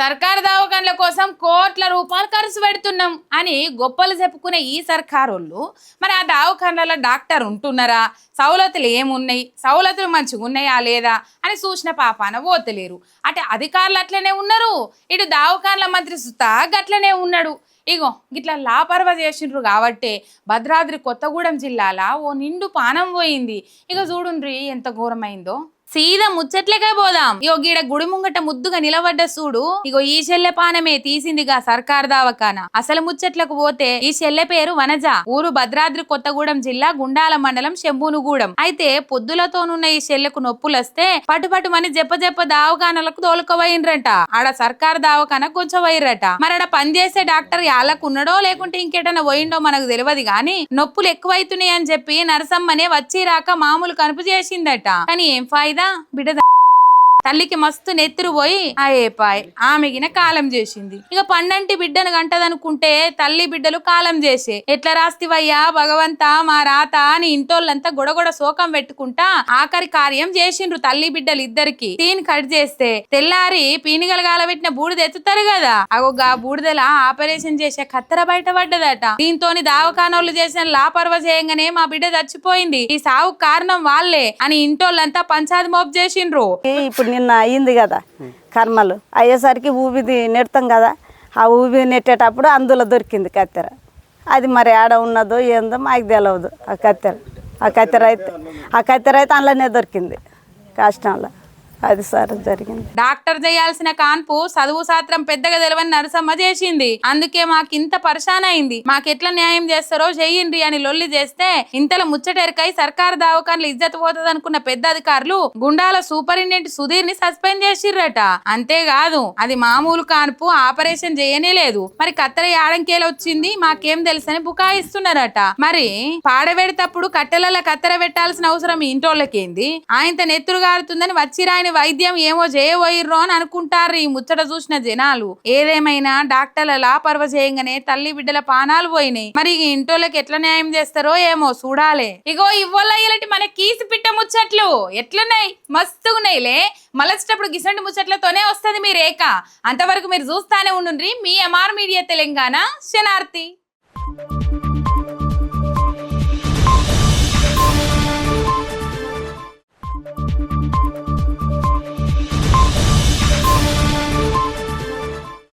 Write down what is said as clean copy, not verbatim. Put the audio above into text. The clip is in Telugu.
సర్కారు దవాఖాన్ల కోసం కోట్ల రూపాయలు ఖర్చు పెడుతున్నాం అని గొప్పలు చెప్పుకునే ఈ సర్కారోళ్ళు మరి ఆ దవాఖాన్లలో డాక్టర్ ఉంటున్నారా, సౌలతులు ఏమున్నాయి, సౌలతులు మంచిగా ఉన్నాయా లేదా అని చూసిన పాపాన పోతలేరు. అటు అధికారులు అట్లనే ఉన్నారు, ఇటు దవాఖాన్ల మంత్రి సుతా గట్లనే ఉన్నాడు. ఇగో గిట్లా లాపర్వ చేసిండ్రు కాబట్టే భద్రాద్రి కొత్తగూడెం జిల్లాల ఓ నిండు పానం పోయింది. ఇక చూడుండ్రి ఎంత ఘోరమైందో. సీదా ముచ్చట్లేకే పోదాం. ఇగో గీడ గుడి ముంగట ముద్దుగా నిలబడ్డ చూడు, ఇగో ఈ చెల్లె పానమే తీసిందిగా సర్కార్ దవాఖాన. అసలు ముచ్చట్లకు పోతే ఈ చెల్లె పేరు వనజ, ఊరు భద్రాద్రి కొత్తగూడెం జిల్లా గుండాల మండలం శంభునుగూడెం. అయితే పొద్దులతోనున్న ఈ చెల్లెకు నొప్పులొస్తే పటుపటుమని జెప్ప దవాఖానలకు తోలుకోవైండ్రట. ఆడ సర్కార్ దవాఖాన కొంచెం వైర్రట. మరి ఆడ పనిచేసే డాక్టర్ యాళ్ళకు ఉన్నాడో లేకుంటే ఇంకేటన్నా పోయిండో మనకు తెలియదు గాని నొప్పులు ఎక్కువైతున్నాయి అని చెప్పి నరసమ్మనే వచ్చి రాక మామూలు కనుపు చేసిందట. కానీ ఏం ఫాయిదా, బిడ్డ తల్లికి మస్తు నెత్తురు పోయి ఆయేపాయ్ ఆమెగిన కాలం చేసింది. ఇక పన్నంటి బిడ్డను గంటదనుకుంటే తల్లి బిడ్డలు కాలం చేసే. ఎట్లా రాస్తివయ్యా భగవంతా మా రాత అని ఇంటోళ్ళంతా గొడగొడ శోకం పెట్టుకుంటా ఆఖరి కార్యం చేసిండ్రు తల్లి బిడ్డలు ఇద్దరికి. తీన్ కట్ చేస్తే తెల్లారి పీనిగల గాలబెట్టిన బూడిద ఎత్తుతారు కదా, అగొగా బూడిదల ఆపరేషన్ చేసే కత్తెర బయటపడ్డదట. దీంతోని దవాఖానోళ్ళు చేసిన లాపర్వ చేయంగానే మా బిడ్డ చచ్చిపోయింది, ఈ సావు కారణం వాళ్ళే అని ఇంటోళ్ళంతా పంచాది మోపు చేసిండ్రు. ఇప్పుడు నిన్న అయ్యింది కదా కర్మలు అయ్యేసరికి ఊబిది నెడతాం కదా, ఆ ఊబి నెట్టేటప్పుడు అందులో దొరికింది కత్తెర. అది మరి ఆడ ఉన్నదో ఏందో మాకు తెలియదు. ఆ కత్తెర అయితే అందులోనే దొరికింది కష్టంలో. అది సార్ జరిగింది. డాక్టర్ చేయాల్సిన కాన్పు చదువు శాస్త్రం పెద్దగా తెలియని నరసమ్మ చేసింది. అందుకే మాకింత పరిశాన్ అయింది, మాకెట్లా న్యాయం చేస్తారో చెయ్యండి అని లొల్లి చేస్తే ఇంతలో ముచ్చటెరకై సర్కారు దవాఖాన్లు ఇజ్జత్ పోతుంది అనుకున్న పెద్ద అధికారులు గుండాల సూపరింటెండెంట్ సుధీర్ ని సస్పెండ్ చేసిర్రట. అంతేకాదు అది మామూలు కాన్పు, ఆపరేషన్ చేయనే లేదు. మరి కత్తెర యాడంకేలు వచ్చింది మాకేం తెలుసని బుకాయిస్తున్నారట. మరి పాడబెడేటప్పుడు కట్టెలలో కత్తెర పెట్టాల్సిన అవసరం ఇంటోళ్ళకేంది? ఆయనతో నెత్తురు గారుతుందని వచ్చిరాయని వైద్యం ఏమో చేయబోయిర్రో అని అనుకుంటారు ఈ ముచ్చట చూసిన జనాలు. ఏదేమైనా డాక్టర్ల లాపర్వ చేయంగానే తల్లి బిడ్డల పానాలు పోయినాయి. మరి ఇంటోళ్ళకి ఎట్లా న్యాయం చేస్తారో ఏమో చూడాలి. ఇగో ఇవ్వల్ల ఇలాంటి మన కీసి పిట్ట ముచ్చట్లు ఎట్లున్నాయి, మస్తుగున్నాయిలే. మలచేటప్పుడు గిసంటి ముచ్చట్లతోనే వస్తుంది మీ రేఖ. అంతవరకు మీరు చూస్తానే ఉండుండ్రి మీ ఎంఆర్ మీడియా తెలంగాణ. శనార్థి.